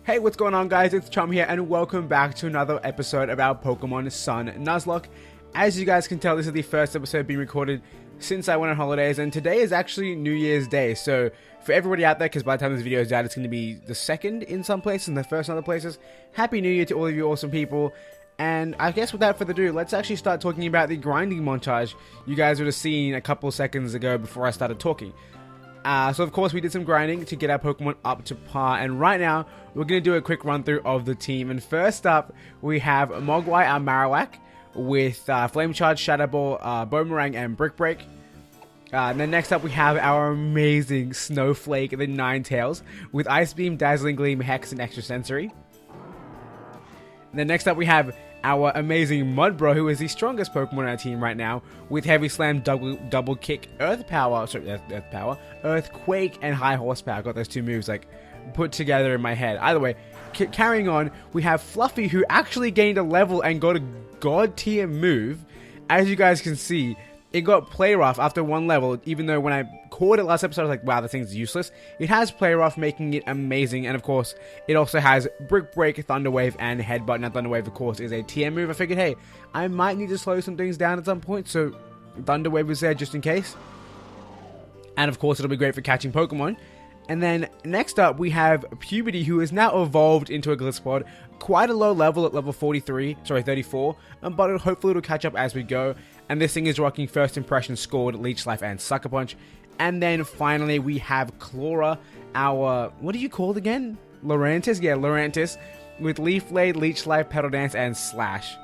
Hey, what's going on, guys? It's Chum here, and welcome back to another episode of our Pokemon Sun Nuzlocke. As you guys can tell, this is the first episode being recorded since I went on holidays, and today is actually New Year's Day. So for everybody out there, because by the time this video is out, it's going to be the second in some places and the first in other places, Happy New Year to all of you awesome people. And I guess without further ado, let's actually start talking about the grinding montage you guys would have seen a couple seconds ago before I started talking. So of course we did some grinding to get our Pokemon up to par, and right now we're going to do a quick run through of the team. And first up we have Mogwai, our Marowak, with Flame Charge, Shadow Ball, Boomerang and Brick Break. And then next up we have our amazing Snowflake, the Ninetales, with Ice Beam, Dazzling Gleam, Hex and Extra Sensory. And then next up we have our amazing Mudbro, who is the strongest Pokemon on our team right now, with Heavy Slam, Double Kick, Earthquake, and High Horsepower. Got those two moves like put together in my head. Either way, carrying on, we have Fluffy, who actually gained a level and got a God tier move. As you guys can see, it got play rough after one level, even though when I caught it last episode, I was like, wow, this thing's useless. It has play rough, making it amazing, and of course, it also has Brick Break, Thunder Wave, and Headbutt. Now, Thunder Wave, of course, is a TM move. I figured, hey, I might need to slow some things down at some point, so Thunder Wave was there just in case. And of course, it'll be great for catching Pokemon. And then next up, we have Puberty, who is now evolved into a Gliscod. Quite a low level at level 34, but hopefully it'll catch up as we go. And this thing is rocking First Impression, Scored, Leech Life, and Sucker Punch. And then finally, we have Chlora, our, what are you called again? Lurantis? Yeah, Lurantis, with Leaf Blade, Leech Life, Petal Dance, and Slash.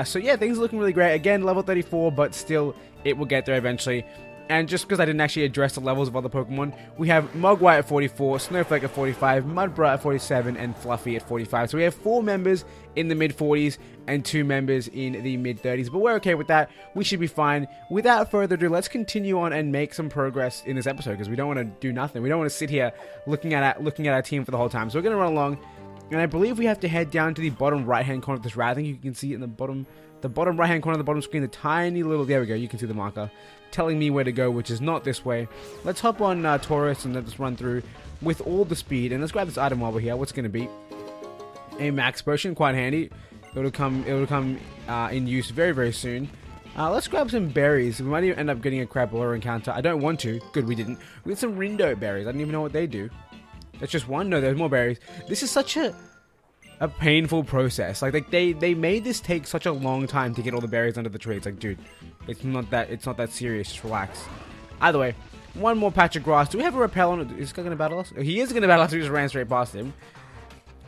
So yeah, things are looking really great. Again, level 34, but still, it will get there eventually. And just because I didn't actually address the levels of other Pokemon, we have Mogwai at 44, Snowflake at 45, Mudbra at 47, and Fluffy at 45. So we have 4 members in the mid-40s and 2 members in the mid-30s. But we're okay with that. We should be fine. Without further ado, let's continue on and make some progress in this episode, because we don't want to do nothing. We don't want to sit here looking at our team for the whole time. So we're going to run along, and I believe we have to head down to the bottom right-hand corner of this route. I think you can see it in the bottom right-hand corner of the bottom screen, the tiny little, there we go, you can see the marker telling me where to go, which is not this way. Let's hop on Taurus and let's run through with all the speed, and let's grab this item while we're here. What's going to be a Max Potion, quite handy. It'll come in use very, very soon. Let's grab some berries. We might even end up getting a Crabola encounter. I don't want to. Good, we didn't. We got some Rindo berries. I don't even know what they do. That's just one? No, there's more berries. This is such a painful process. Like they made this take such a long time to get all the berries under the tree. It's like, dude, it's not that serious. Just relax. Either way, one more patch of grass. Do we have a repel on it? Is this guy gonna battle us? Oh, he is gonna battle us. We just ran straight past him.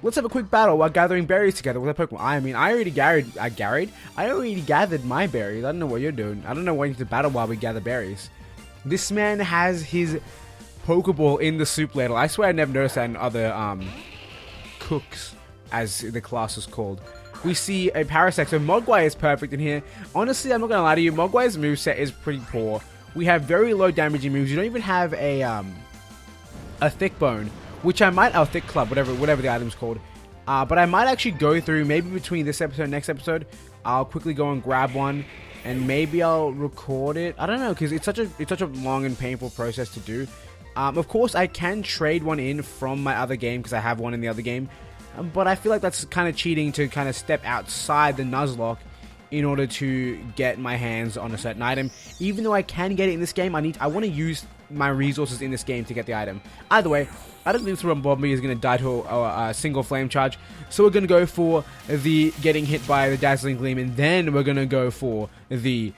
Let's have a quick battle while gathering berries together with a Pokemon. I mean, I already gathered my berries. I don't know what you're doing. I don't know why you need to battle while we gather berries. This man has his Pokeball in the soup ladle. I swear I never noticed that in other cooks, as the class is called. We see a Parasect, so Mogwai is perfect in here. Honestly, I'm not gonna lie to you, Mogwai's moveset is pretty poor. We have very low damaging moves. You don't even have a Thick Bone, which I might, Thick Club, whatever the item's called. But I might actually go through, maybe between this episode and next episode, I'll quickly go and grab one, and maybe I'll record it. I don't know, because it's such a long and painful process to do. Of course, I can trade one in from my other game, because I have one in the other game. But I feel like that's kind of cheating to kind of step outside the Nuzlocke in order to get my hands on a certain item. Even though I can get it in this game, I want to use my resources in this game to get the item. Either way, I don't think this Bombi is going to die to a single flame charge. So we're going to go for the getting hit by the Dazzling Gleam, and then we're going to go for the...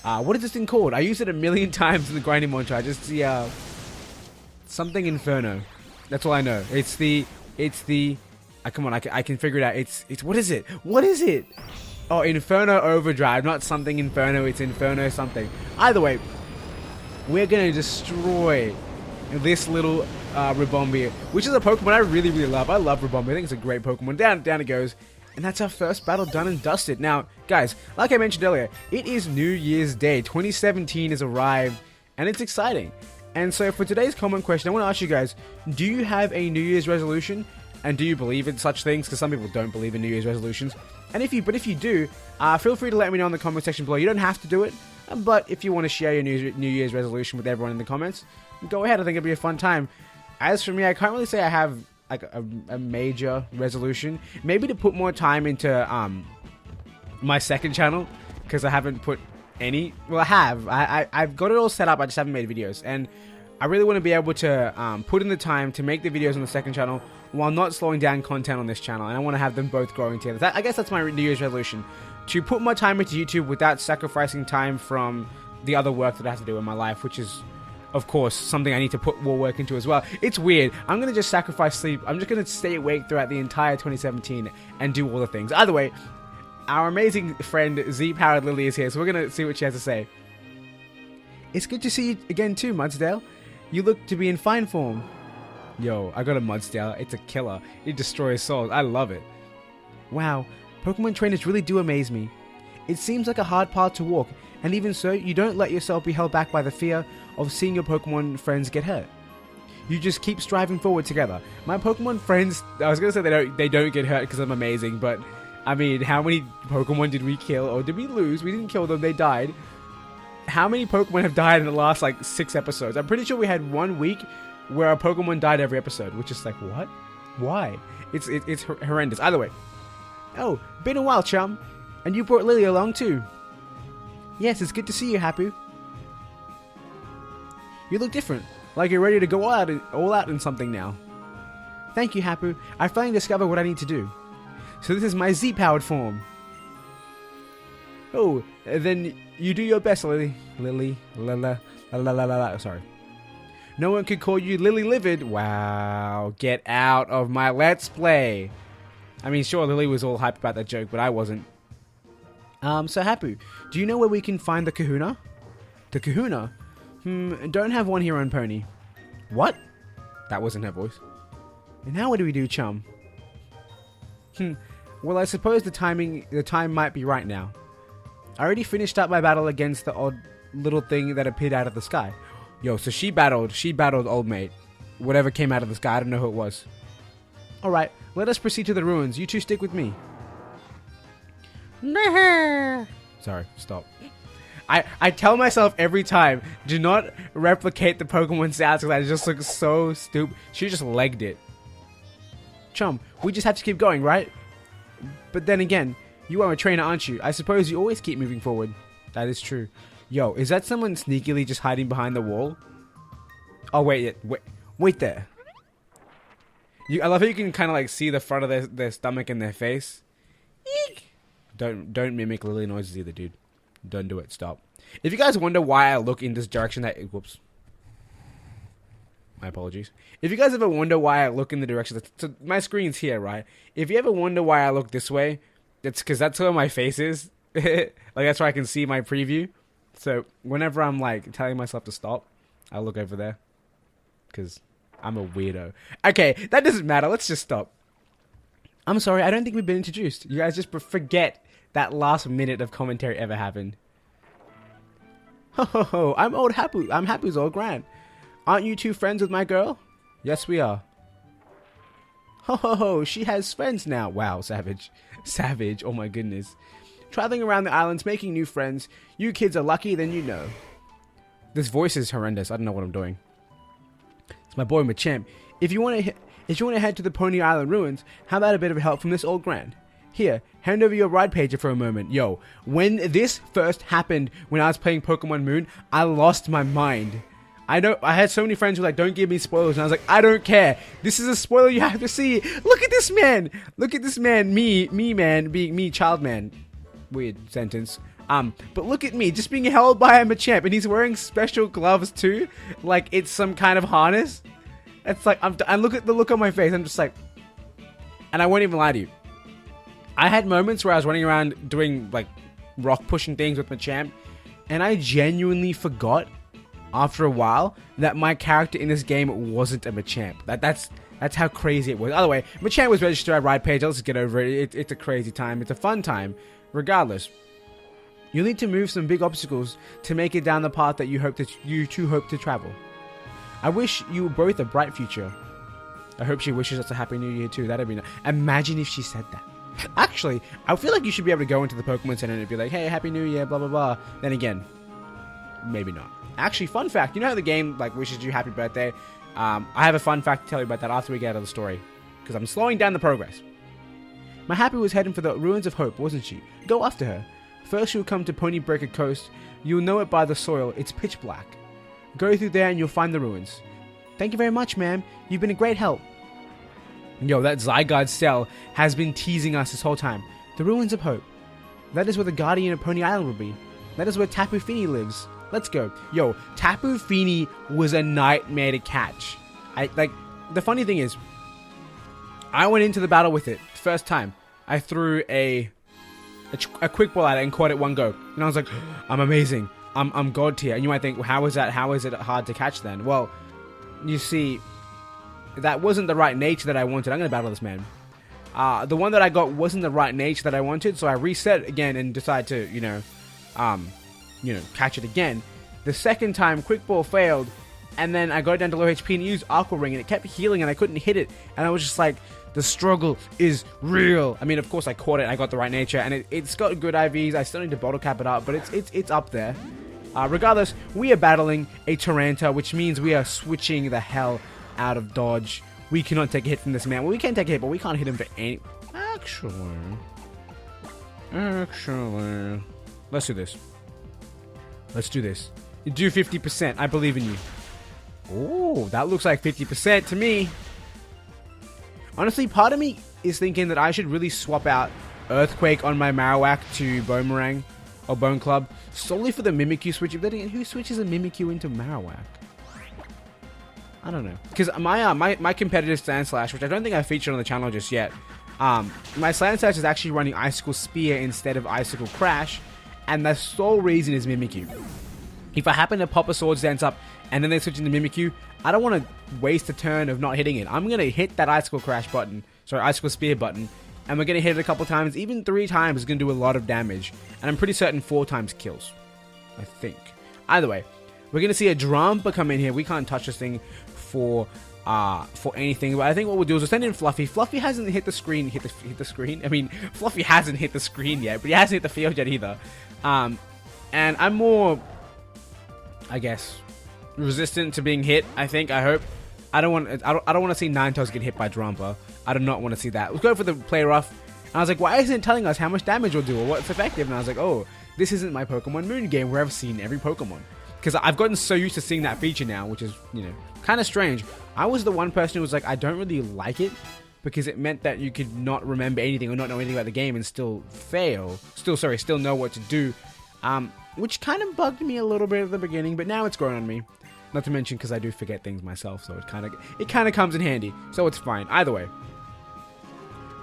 what is this thing called? I used it a million times in the Grinding Montage. It's the... something Inferno. That's all I know. It's the... come on, I can figure it out. It's what is it? What is it? Oh, Inferno Overdrive, not something Inferno. It's Inferno something. Either way, we're gonna destroy this little Ribombee, which is a Pokemon I really, really love. I love Ribombee. I think it's a great Pokemon. Down it goes. And that's our first battle done and dusted. Now, guys, like I mentioned earlier, it is New Year's Day. 2017 has arrived, and it's exciting. And so for today's comment question, I want to ask you guys, do you have a New Year's resolution? And do you believe in such things? Because some people don't believe in New Year's resolutions. And if you do, feel free to let me know in the comment section below. You don't have to do it, but if you want to share your New Year's resolution with everyone in the comments, go ahead. I think it'll be a fun time. As for me, I can't really say I have like a major resolution. Maybe to put more time into my second channel, because I haven't put any. Well, I have. I've got it all set up. I just haven't made videos, and I really want to be able to put in the time to make the videos on the second channel while not slowing down content on this channel, and I want to have them both growing together. I guess that's my New Year's resolution, to put more time into YouTube without sacrificing time from the other work that I have to do in my life, which is, of course, something I need to put more work into as well. It's weird. I'm going to just sacrifice sleep. I'm just going to stay awake throughout the entire 2017 and do all the things. Either way, our amazing friend Z-Powered Lily is here, so we're going to see what she has to say. It's good to see you again too, Mudsdale. You look to be in fine form. Yo, I got a Mudsdale. It's a killer. It destroys souls. I love it. Wow, Pokemon trainers really do amaze me. It seems like a hard path to walk, and even so, you don't let yourself be held back by the fear of seeing your Pokemon friends get hurt. You just keep striving forward together. My Pokemon friends, I was going to say they don't get hurt because I'm amazing, but I mean, how many Pokemon did we kill, or did we lose? We didn't kill them, they died. how many Pokemon have died in the last like 6 episodes? I'm pretty sure we had 1 week where a Pokemon died every episode, which is like, what? Why? It's horrendous. Either way. Oh, been a while, Chum. And you brought Lily along too. Yes, it's good to see you, Hapu. You look different, like you're ready to go all out in something now. Thank you, Hapu. I finally discovered what I need to do. So this is my Z-powered form. Oh, then you do your best, Lily. Sorry. No one could call you Lily Livid. Wow, get out of my Let's Play. I mean, sure, Lily was all hyped about that joke, but I wasn't. So Hapu, do you know where we can find the kahuna? The kahuna? Don't have one here on Poni. What? That wasn't her voice. And now what do we do, Chum? Well, I suppose the time might be right now. I already finished up my battle against the odd little thing that appeared out of the sky. Yo, so she battled old mate. Whatever came out of the sky, I don't know who it was. Alright, let us proceed to the ruins. You two stick with me. Sorry, stop. I tell myself every time, do not replicate the Pokemon sounds because I just look so stupid. She just legged it. Chum, we just have to keep going, right? But then again, you are a trainer, aren't you? I suppose you always keep moving forward. That is true. Yo, is that someone sneakily just hiding behind the wall? Oh, wait there. I love how you can kind of like see the front of their stomach and their face. Eek. Don't mimic Lily noises either, dude. Don't do it. Stop. If you guys wonder why I look in this direction whoops. My apologies. If you guys ever wonder why I look in the direction so my screen's here, right? If you ever wonder why I look this way, it's because that's where my face is. Like that's where I can see my preview. So whenever I'm like telling myself to stop, I look over there. Because I'm a weirdo. Okay, that doesn't matter. Let's just stop. I'm sorry, I don't think we've been introduced. You guys just forget that last minute of commentary ever happened. Ho ho ho, I'm old Hapu. I'm Hapu's old grand. Aren't you two friends with my girl? Yes, we are. Ho ho ho, she has friends now. Wow, savage. Savage, oh my goodness. Traveling around the islands, making new friends. You kids are lucky, then you know. This voice is horrendous. I don't know what I'm doing. It's my boy Machamp. If you want to head to the Poni Island ruins, how about a bit of help from this old grand? Here, hand over your ride pager for a moment. Yo, when this first happened, when I was playing Pokemon Moon, I lost my mind. I had so many friends who were like, don't give me spoilers. And I was like, I don't care. This is a spoiler you have to see. Look at this man. Look at this man. Me man, being me, child man. Weird sentence. But look at me, just being held by a Machamp. And he's wearing special gloves too. Like it's some kind of harness. It's like, I look at the look on my face. I'm just like, and I won't even lie to you. I had moments where I was running around doing like rock pushing things with Machamp. And I genuinely forgot after a while that my character in this game wasn't a Machamp. That's how crazy it was. By the way, Machamp was registered at ride page. Let's just get over it. It's a crazy time. It's a fun time. Regardless, you'll need to move some big obstacles to make it down the path that you two hope to travel. I wish you both a bright future. I hope she wishes us a happy new year too. That'd be nice. Imagine if she said that. Actually, I feel like you should be able to go into the Pokemon Center and be like, hey, happy new year, blah blah blah. Then again, maybe not. Actually, fun fact, you know how the game like wishes you happy birthday? I have a fun fact to tell you about that after we get out of the story, because I'm slowing down the progress. My Happy was heading for the Ruins of Hope, wasn't she? Go after her. First you'll come to Pony Breaker Coast. You'll know it by the soil. It's pitch black. Go through there and you'll find the ruins. Thank you very much, ma'am. You've been a great help. Yo, that Zygarde cell has been teasing us this whole time. The Ruins of Hope. That is where the Guardian of Poni Island will be. That is where Tapu Fini lives. Let's go. Yo, Tapu Fini was a nightmare to catch. The funny thing is, I went into the battle with it. First time. I threw a quick ball at it and caught it one go. And I was like, I'm amazing. I'm god tier. And you might think, well, how is it hard to catch then? Well, you see, that wasn't the right nature that I wanted. I'm going to battle this man. The one that I got wasn't the right nature that I wanted, so I reset again and decided to, catch it again. The second time, quick ball failed, and then I got down to low HP and used Aqua Ring, and it kept healing, and I couldn't hit it. And I was just like, the struggle is real. I mean, of course, I caught it. I got the right nature, and it's got good IVs. I still need to bottle cap it up, but it's up there. Regardless, we are battling a Tyranta, which means we are switching the hell out of dodge. We cannot take a hit from this man. Well, we can take a hit, but we can't hit him for any... Actually, let's do this. Let's do this. You do 50%. I believe in you. Oh, that looks like 50% to me. Honestly, part of me is thinking that I should really swap out Earthquake on my Marowak to Boomerang or Bone Club solely for the Mimikyu switch. Who switches a Mimikyu into Marowak? I don't know. Because my competitive Sand Slash, which I don't think I featured on the channel just yet, my Sand Slash is actually running Icicle Spear instead of Icicle Crash, and the sole reason is Mimikyu. If I happen to pop a Swords Dance up and then they switch into Mimikyu, I don't want to waste a turn of not hitting it. I'm going to hit that Icicle Crash button, sorry, Icicle Spear button, and we're going to hit it a couple times. Even 3 times is going to do a lot of damage, and I'm pretty certain 4 times kills, I think. Either way, we're going to see a Drumper come in here. We can't touch this thing for anything, but I think what we'll do is we'll send in Fluffy. Fluffy hasn't hit the screen. Hit the screen? I mean, Fluffy hasn't hit the screen yet, but he hasn't hit the field yet either. And I'm more, I guess, resistant to being hit. I think. I hope. I don't want to see Ninetales get hit by Drumper. I do not want to see that. Let's go for the Play Rough. And I was like, why isn't it telling us how much damage we'll do or what's effective? And I was like, oh, this isn't my Pokemon Moon game where I've seen every Pokemon. Because I've gotten so used to seeing that feature now, which is, you know, kind of strange. I was the one person who was like, I don't really like it because it meant that you could not remember anything or not know anything about the game and still still know what to do. Which kind of bugged me a little bit at the beginning, but now it's grown on me. Not to mention because I do forget things myself, so it kind of comes in handy. So it's fine. Either way,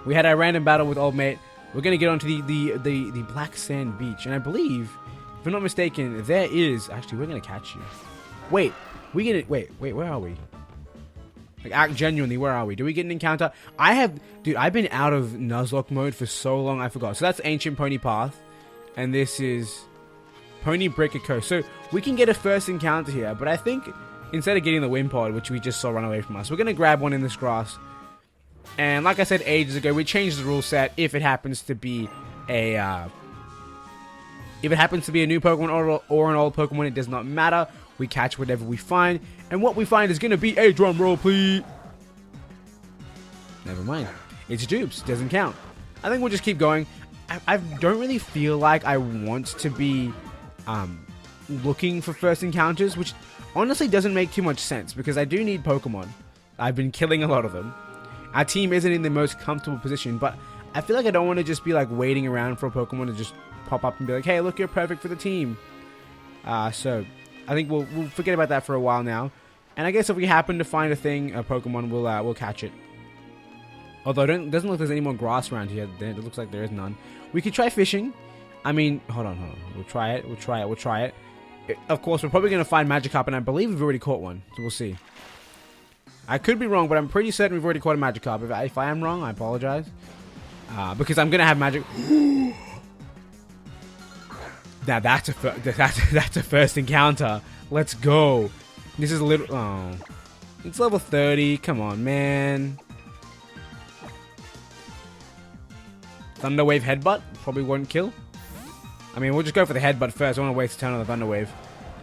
we had our random battle with Old Mate. We're gonna get onto the Black Sand Beach, and I believe, if I'm not mistaken, there is actually we're gonna catch you. Wait, where are we? Like, genuinely, where are we? Do we get an encounter? Dude, I've been out of Nuzlocke mode for so long, I forgot. So that's Ancient Pony Path, and this is Pony Breaker Coast. So we can get a first encounter here, but I think instead of getting the Wimpod, which we just saw run away from us, we're going to grab one in this grass. And like I said ages ago, we changed the rule set if it happens to be a new Pokemon or an old Pokemon, it does not matter. We catch whatever we find, and what we find is going to be a drum roll, please. Never mind. It's dupes. Doesn't count. I think we'll just keep going. I don't really feel like I want to be looking for first encounters, which honestly doesn't make too much sense because I do need Pokemon. I've been killing a lot of them. Our team isn't in the most comfortable position, but I feel like I don't want to just be like waiting around for a Pokemon to just pop up and be like, hey, look, you're perfect for the team. So I think we'll forget about that for a while now. And I guess if we happen to find a Pokemon, we'll catch it. Although it doesn't look like there's any more grass around here. It looks like there is none. We could try fishing. I mean, hold on. We'll try it. Of course, we're probably going to find Magikarp, and I believe we've already caught one. So we'll see. I could be wrong, but I'm pretty certain we've already caught a Magikarp. If I am wrong, I apologize. Because I'm going to have Magic... Now that's a first encounter. Let's go. This is a little... Oh. It's level 30. Come on, man. Thunder Wave Headbutt. Probably won't kill. I mean, we'll just go for the Headbutt first. I don't want to waste a turn on the Thunder Wave.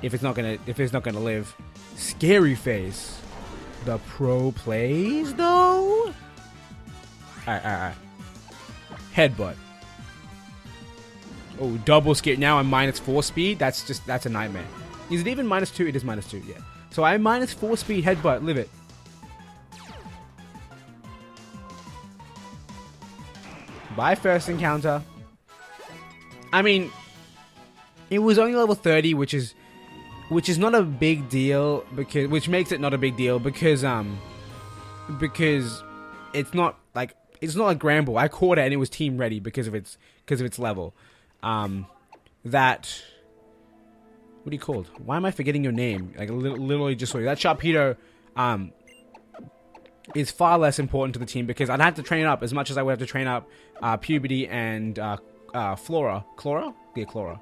If it's not gonna live. Scary Face. The pro plays, though? Alright. Headbutt. Oh, double scare. Now I'm -4 speed. That's a nightmare. Is it even -2? It is -2, yeah. So I'm -4 speed Headbutt. Live it. Bye, first encounter. I mean, it was only level 30, which is not a big deal which makes it not a big deal because it's not like Granbull. I caught it and it was team ready because of its level. That, what are you called? Why am I forgetting your name? Like literally just saw you. That Sharpedo is far less important to the team because I'd have to train up as much as I would have to train up Puberty and Flora. Chlora? Yeah, Chlora.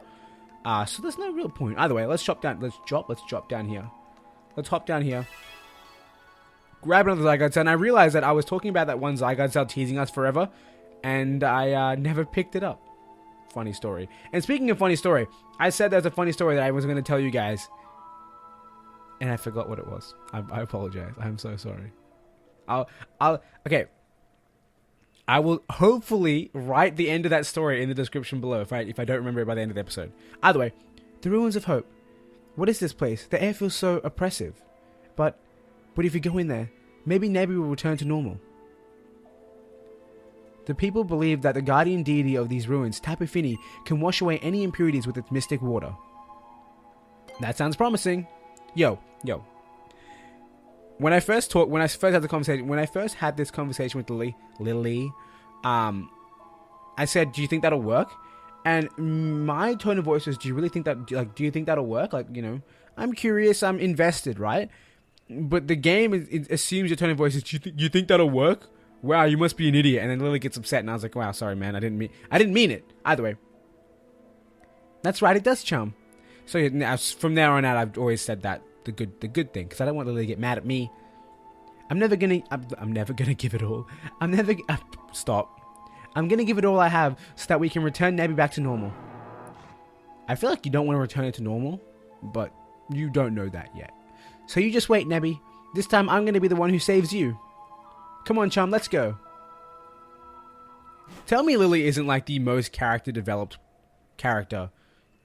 So there's no real point. Either way, let's drop down. Let's drop down here. Let's hop down here. Grab another Zygarde cell, and I realized that I was talking about that one Zygarde cell teasing us forever, and I never picked it up. funny story. And speaking of funny story, I said there's a funny story that I was going to tell you guys. And I forgot what it was. I apologize. I'm so sorry. Okay. I will hopefully write the end of that story in the description below if I don't remember it by the end of the episode. Either way, the Ruins of Hope. What is this place? The air feels so oppressive. But if you go in there, maybe Nebby will return to normal. The people believe that the guardian deity of these ruins, Tapu Fini, can wash away any impurities with its mystic water. That sounds promising. Yo. When I first had this conversation with Lily, I said, "Do you think that'll work?" And my tone of voice was, "Do you really think that? Like, do you think that'll work? Like, you know, I'm curious, I'm invested, right?" But the game it assumes your tone of voice is, "You think that'll work? Wow, you must be an idiot." And then Lily gets upset, and I was like, "Wow, sorry, man, I didn't mean it." Either way, that's right, it does, Chum. So from there on out, I've always said that the good thing, because I don't want Lily to get mad at me. I'm never gonna give it all. Stop. I'm gonna give it all I have so that we can return Nebby back to normal. I feel like you don't want to return it to normal, but you don't know that yet. So you just wait, Nebby. This time I'm gonna be the one who saves you. Come on, Chum, let's go. Tell me Lily isn't like the most character developed character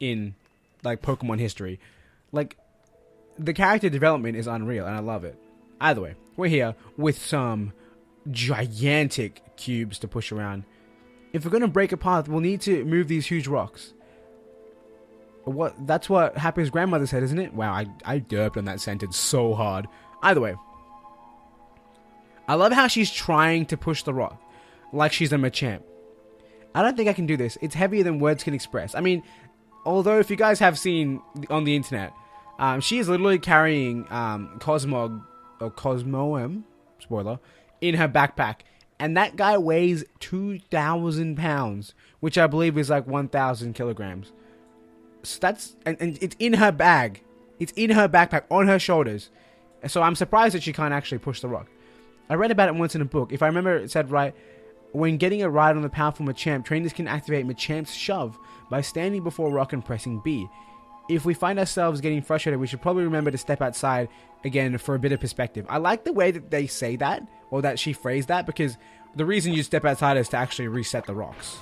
in like Pokemon history. Like, the character development is unreal and I love it. Either way, we're here with some gigantic cubes to push around. If we're going to break a path, we'll need to move these huge rocks. That's what Happy's grandmother said, isn't it? Wow, I derped on that sentence so hard. Either way, I love how she's trying to push the rock like she's a Machamp. I don't think I can do this. It's heavier than words can express. I mean, although if you guys have seen on the internet, she is literally carrying Cosmoem, spoiler, in her backpack. And that guy weighs 2,000 pounds, which I believe is like 1,000 kilograms. So that's, and it's in her bag. It's in her backpack, on her shoulders. So I'm surprised that she can't actually push the rock. I read about it once in a book. If I remember, it said right, when getting a ride on the powerful Machamp, trainers can activate Machamp's shove by standing before a rock and pressing B. If we find ourselves getting frustrated, we should probably remember to step outside again for a bit of perspective. I like the way that they say that, or that she phrased that, because the reason you step outside is to actually reset the rocks,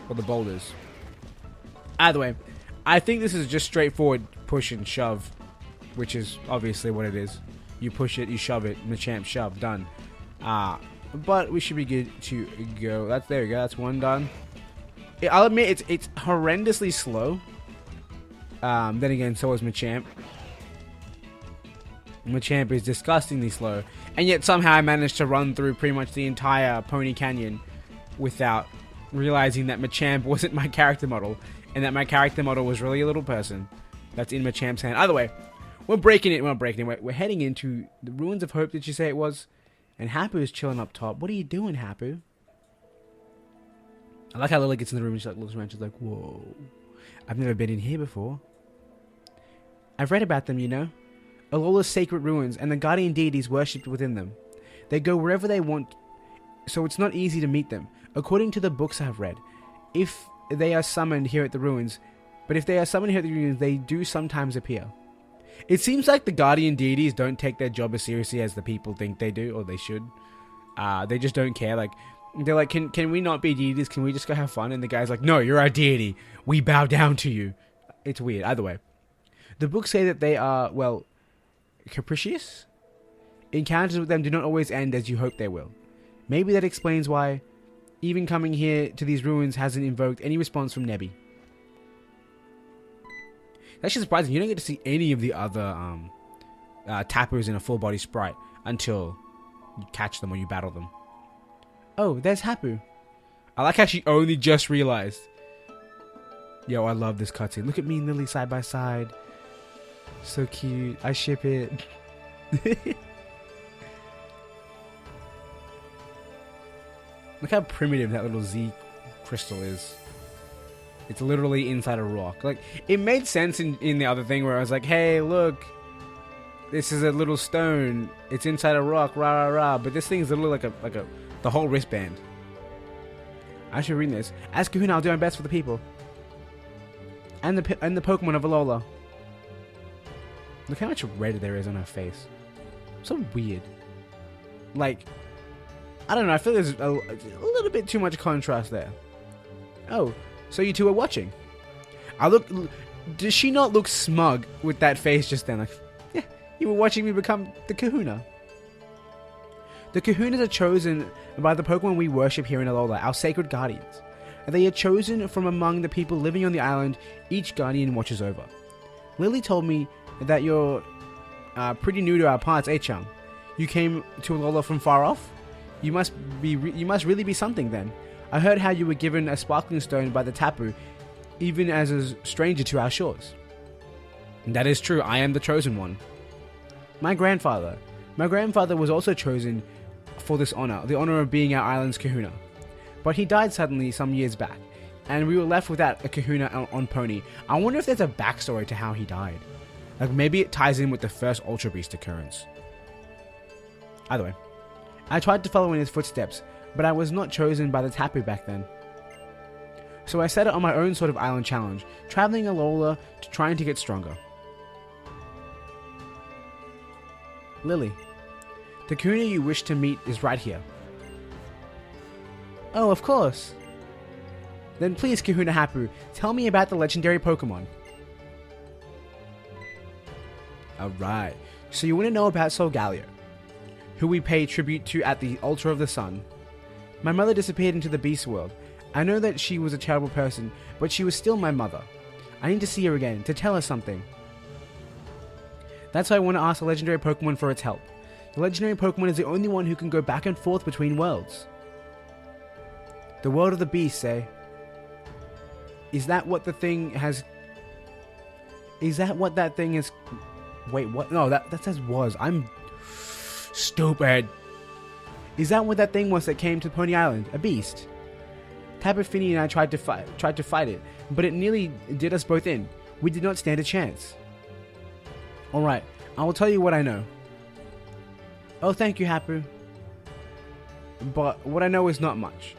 or the boulders. Either way, I think this is just straightforward push and shove, which is obviously what it is. You push it, you shove it, Machamp shove, done. But we should be good to go. There we go, that's one done. I'll admit, it's horrendously slow. Then again, so is Machamp. Machamp is disgustingly slow. And yet somehow I managed to run through pretty much the entire Poni Canyon without realizing that Machamp wasn't my character model. And that my character model was really a little person that's in Machamp's hand. Either way, we're breaking it. We're heading into the Ruins of Hope, did you say it was? And Hapu is chilling up top. What are you doing, Hapu? I like how Lily gets in the room and she looks around. She's like, whoa. I've never been in here before. I've read about them, you know. Alola's sacred ruins and the guardian deities worshipped within them. They go wherever they want, so it's not easy to meet them. According to the books I've read, if they are summoned here at the ruins, they do sometimes appear. It seems like the guardian deities don't take their job as seriously as the people think they do, or they should. They just don't care. Like, they're like, can we not be deities? Can we just go have fun? And the guy's like, no, you're our deity. We bow down to you. It's weird. Either way, the books say that they are, well, capricious. Encounters with them do not always end as you hope they will. Maybe that explains why even coming here to these ruins hasn't invoked any response from Nebby. That's actually surprising. You don't get to see any of the other Tapus in a full body sprite until you catch them or you battle them. Oh, there's Hapu. I like how she only just realized. Yo, I love this cutscene. Look at me and Lily side by side. So cute. I ship it. Look how primitive that little Z crystal is. It's literally inside a rock. Like, it made sense in the other thing where I was like, hey, look. This is a little stone. It's inside a rock. Rah, rah, rah. But this thing is literally like the whole wristband. I should read this. As Kahuna, I'll do my best for the people. And the Pokemon of Alola. Look how much red there is on her face. So weird. Like, I don't know, I feel there's a little bit too much contrast there. Oh, so you two are watching. Does she not look smug with that face just then? Like, yeah, you were watching me become the Kahuna. The Kahunas are chosen by the Pokemon we worship here in Alola, our sacred guardians. And they are chosen from among the people living on the island each guardian watches over. Lily told me that you're pretty new to our parts, eh, Chum? You came to Alola from far off? You must really be something then. I heard how you were given a sparkling stone by the Tapu, even as a stranger to our shores. That is true, I am the chosen one. My grandfather was also chosen for this honor, the honor of being our island's Kahuna. But he died suddenly some years back, and we were left without a Kahuna on Poni. I wonder if there's a backstory to how he died. Like maybe it ties in with the first Ultra Beast occurrence. Either way, I tried to follow in his footsteps, but I was not chosen by the Tapu back then. So I set it on my own sort of island challenge, traveling Alola to trying to get stronger. Lily, the Kahuna you wish to meet is right here. Oh, of course. Then please, Kahuna Hapu, tell me about the legendary Pokemon. Alright, so you want to know about Solgaleo, who we pay tribute to at the altar of the sun. My mother disappeared into the beast world. I know that she was a terrible person, but she was still my mother. I need to see her again, to tell her something. That's why I want to ask the legendary Pokemon for its help. The legendary Pokemon is the only one who can go back and forth between worlds. The world of the beasts, eh? Is that what that thing is? Wait, what? No, that says was. I'm stupid. Is that what that thing was that came to Poni Island? A beast? Tapu Fini and I tried to fight it, but it nearly did us both in. We did not stand a chance. Alright, I will tell you what I know. Oh, thank you, Hapu. But what I know is not much.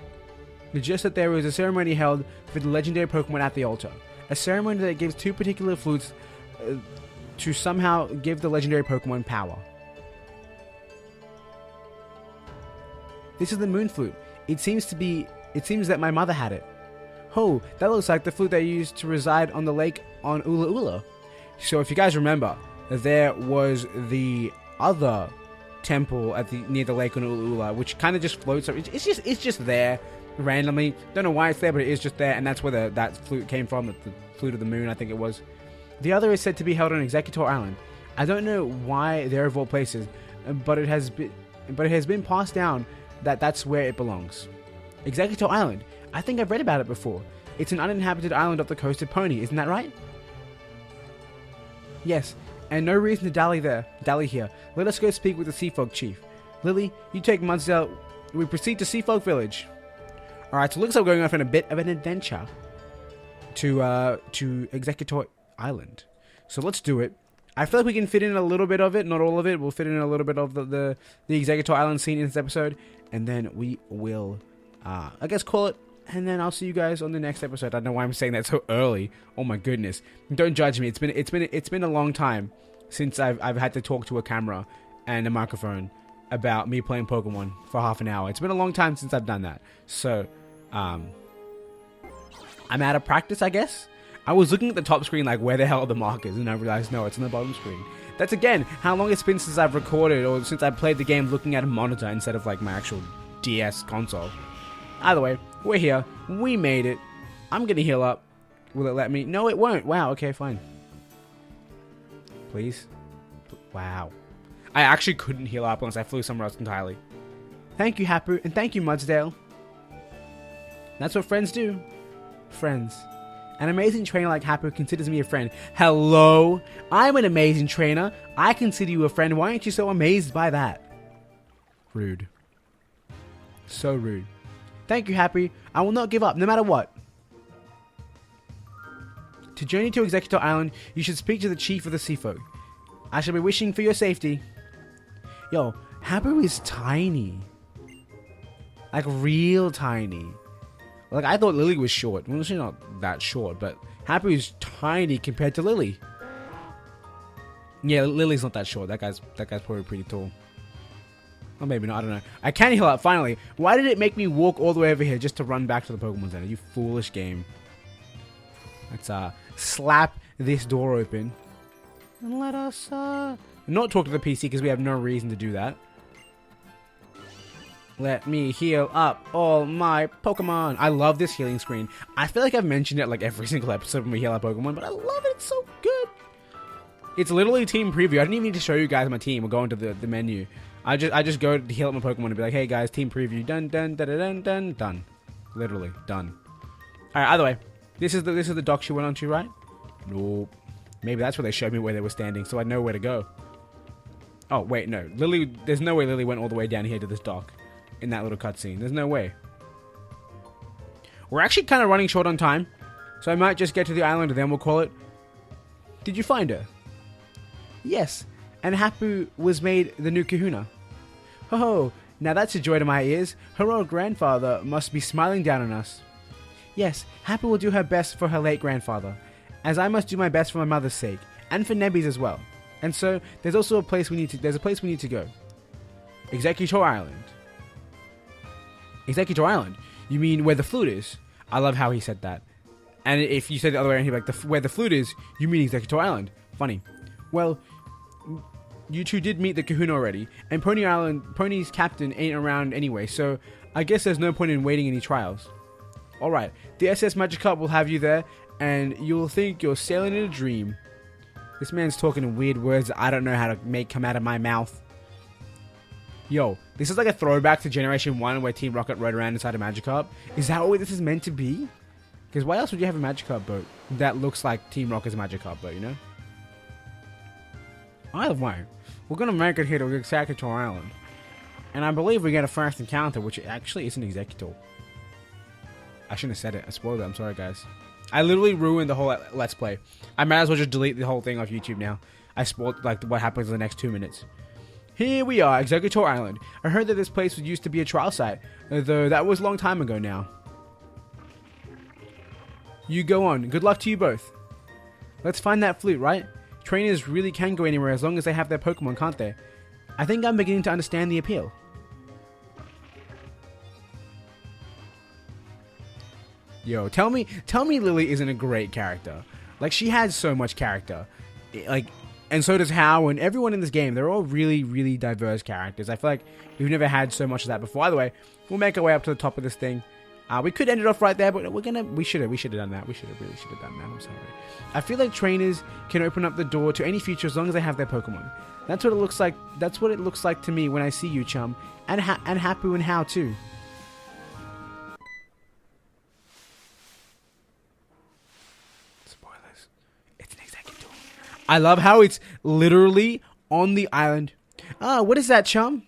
It's just that there is a ceremony held for the legendary Pokemon at the altar. A ceremony that gives two particular flutes to somehow give the legendary Pokemon power. This is the Moon Flute. It seems that my mother had it. Oh, that looks like the flute they used to reside on the lake on Ula Ula. So if you guys remember, there was the other temple near the lake on Ula Ula, which kind of just floats. It's just there randomly. Don't know why it's there, but it is just there, and that's where that flute came from. The flute of the moon, I think it was. The other is said to be held on Executor Island. I don't know why they're of all places, but it has been passed down that that's where it belongs. Executor Island. I think I've read about it before. It's an uninhabited island off the coast of Poni, isn't that right? Yes, and no reason to dally here. Let us go speak with the Seafolk Chief. Lily, you take Mudsdale. We proceed to Seafolk Village. Alright, so it looks like we're going off on a bit of an adventure to Executor Island. So let's do it. I feel like we can fit in a little bit of it, not all of it. We'll fit in a little bit of the Executor Island scene in this episode, and then we will, I guess, call it. And then I'll see you guys on the next episode. I don't know why I'm saying that so early. Oh my goodness! Don't judge me. It's been a long time since I've had to talk to a camera and a microphone about me playing Pokemon for half an hour. It's been a long time since I've done that. So, I'm out of practice, I guess. I was looking at the top screen like, where the hell are the markers? And I realized, no, it's on the bottom screen. That's, again, how long it's been since I've recorded or since I played the game looking at a monitor instead of, like, my actual DS console. Either way, we're here. We made it. I'm gonna heal up. Will it let me? No, it won't. Wow, okay, fine. Please? Wow. I actually couldn't heal up unless I flew somewhere else entirely. Thank you, Hapu, and thank you, Mudsdale. That's what friends do. Friends. An amazing trainer like Hapu considers me a friend. Hello? I'm an amazing trainer. I consider you a friend. Why aren't you so amazed by that? Rude. So rude. Thank you, Happy. I will not give up, no matter what. To journey to Executor Island, you should speak to the chief of the Seafolk. I shall be wishing for your safety. Yo, Hapu is tiny. Like, real tiny. Like, I thought Lily was short. Well, she's not that short, but Happy's tiny compared to Lily. Yeah, Lily's not that short. That guy's probably pretty tall. Or maybe not, I don't know. I can heal up, finally. Why did it make me walk all the way over here just to run back to the Pokemon Center? You foolish game. Let's slap this door open. And let us not talk to the PC because we have no reason to do that. Let me heal up all my Pokemon. I love this healing screen. I feel like I've mentioned it like every single episode when we heal our Pokemon, but I love it. It's so good. It's literally team preview. I didn't even need to show you guys my team or go into the menu. I just go to heal up my Pokemon and be like, hey guys, team preview. Done, done, dun, dun, dun, done. Literally, done. Alright, either way. This is the dock she went onto, right? Nope. Maybe that's where they showed me where they were standing, so I know where to go. Oh, wait, no. Lily, there's no way Lily went all the way down here to this dock. In that little cutscene. There's no way. We're actually kind of running short on time. So I might just get to the island and then we'll call it. Did you find her? Yes. And Hapu was made the new kahuna. Ho ho. Now that's a joy to my ears. Her old grandfather must be smiling down on us. Yes. Hapu will do her best for her late grandfather. As I must do my best for my mother's sake. And for Nebby's as well. And so there's also a place we need to go. Executor Island. Executor Island? You mean where the flute is? I love how he said that. And if you said the other way around, he'd be like, where the flute is, you mean Executor Island. Funny. Well, you two did meet the kahuna already, and Pony's captain ain't around anyway, so I guess there's no point in waiting any trials. Alright, the SS Magikarp will have you there, and you'll think you're sailing in a dream. This man's talking in weird words that I don't know how to make come out of my mouth. Yo, this is like a throwback to Generation 1 where Team Rocket rode around inside a Magikarp. Is that what this is meant to be? Because why else would you have a Magikarp boat that looks like Team Rocket's Magikarp boat, you know? Either way, we're going to make it here to Executor Island. And I believe we get a first encounter, which actually isn't Executor. I shouldn't have said it. I spoiled it. I'm sorry, guys. I literally ruined the whole Let's Play. I might as well just delete the whole thing off YouTube now. I spoiled like what happens in the next 2 minutes. Here we are, Executor Island. I heard that this place used to be a trial site, though that was a long time ago now. You go on. Good luck to you both. Let's find that flute, right? Trainers really can go anywhere as long as they have their Pokemon, can't they? I think I'm beginning to understand the appeal. Yo, tell me Lily isn't a great character. Like, she has so much character. Like, and so does Hao and everyone in this game. They're all really, really diverse characters. I feel like we've never had so much of that before. Either way, we'll make our way up to the top of this thing. We could end it off right there, but we should have done that. We really should have done that. I'm sorry. I feel like trainers can open up the door to any future as long as they have their Pokemon. That's what it looks like. That's what it looks like to me when I see you, Chum, and Hapu and Hao too. Spoilers. It's an Executor. I love how it's literally on the island. Ah, what is that, Chum?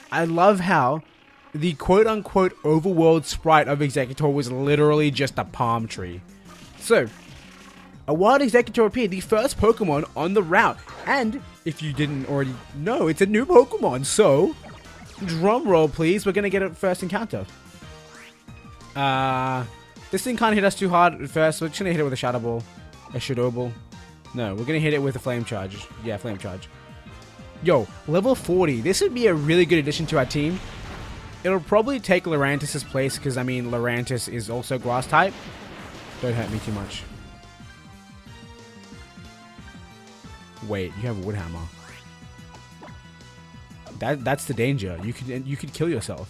I love how the quote-unquote overworld sprite of Executor was literally just a palm tree. So, a wild Executor appeared, the first Pokemon on the route. And, if you didn't already know, it's a new Pokemon. So, drum roll please, we're gonna get a first encounter. This thing can't hit us too hard at first, so we're just gonna hit it with a Shadow Ball. A Shadow Ball. No, we're gonna hit it with a Flame Charge. Yeah, Flame Charge. Yo, level 40. This would be a really good addition to our team. It'll probably take Lurantis' place, because, I mean, Lurantis is also Grass type. Don't hurt me too much. Wait, you have a Wood Hammer. That's the danger. You could kill yourself.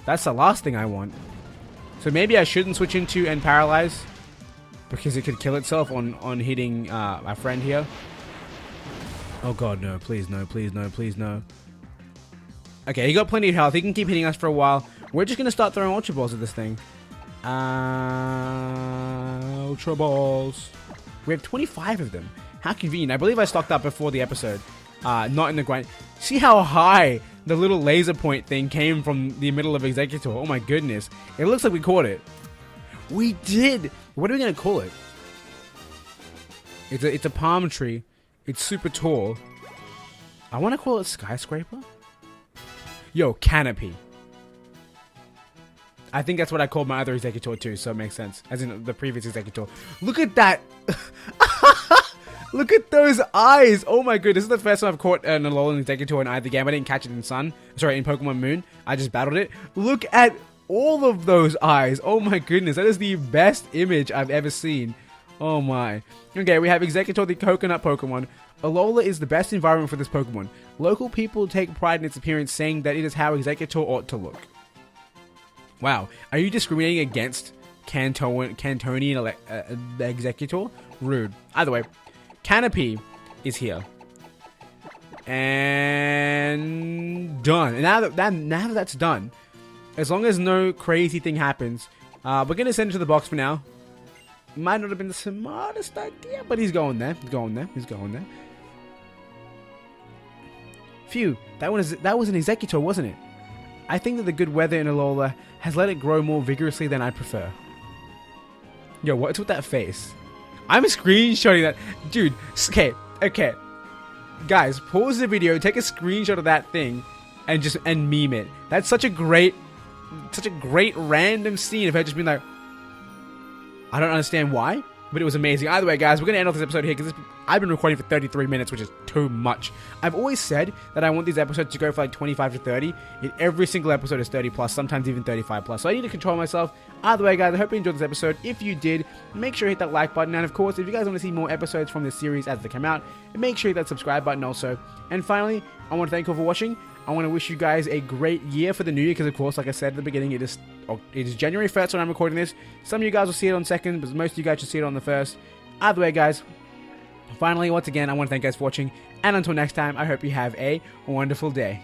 That's the last thing I want. So maybe I shouldn't switch into and Paralyze, because it could kill itself on hitting our friend here. Oh god, no. Please, no. Please, no. Please, no. Okay, he got plenty of health. He can keep hitting us for a while. We're just going to start throwing Ultra Balls at this thing. Ultra Balls. We have 25 of them. How convenient. I believe I stocked up before the episode. Not in the grind. See how high the little laser point thing came from the middle of Executor. Oh my goodness. It looks like we caught it. We did. What are we going to call it? It's a palm tree. It's super tall. I want to call it Skyscraper. Yo, Canopy. I think that's what I called my other Executor too, so it makes sense. As in the previous Executor. Look at that! Look at those eyes! Oh my goodness, this is the first time I've caught an Alolan Executor in either game. I didn't catch it in Sun. Sorry, in Pokemon Moon. I just battled it. Look at all of those eyes. Oh my goodness, that is the best image I've ever seen. Oh my. Okay, we have Executor, the coconut Pokemon. Alola is the best environment for this Pokemon. Local people take pride in its appearance, saying that it is how Executor ought to look. Wow, are you discriminating against Cantonian Executor? Rude. Either way, Canopy is here. And done. And now that that's done, as long as no crazy thing happens, we're going to send it to the box for now. Might not have been the smartest idea, but he's going there. He's going there. He's going there. Phew, that was an Executor, wasn't it? I think that the good weather in Alola has let it grow more vigorously than I prefer. Yo, what's with that face? I'm screenshotting that. Dude, okay. Guys, pause the video, take a screenshot of that thing, and meme it. That's such a great random scene of her just being like, I don't understand why, but it was amazing. Either way, guys, we're going to end off this episode here because I've been recording for 33 minutes, which is too much. I've always said that I want these episodes to go for like 25 to 30. Yet every single episode is 30 plus, sometimes even 35 plus. So I need to control myself. Either way, guys, I hope you enjoyed this episode. If you did, make sure you hit that like button. And of course, if you guys want to see more episodes from this series as they come out, make sure you hit that subscribe button also. And finally, I want to thank you all for watching. I want to wish you guys a great year for the new year because, of course, like I said at the beginning, it is January 1st when I'm recording this. Some of you guys will see it on 2nd, but most of you guys should see it on the 1st. Either way, guys, finally, once again, I want to thank you guys for watching. And until next time, I hope you have a wonderful day.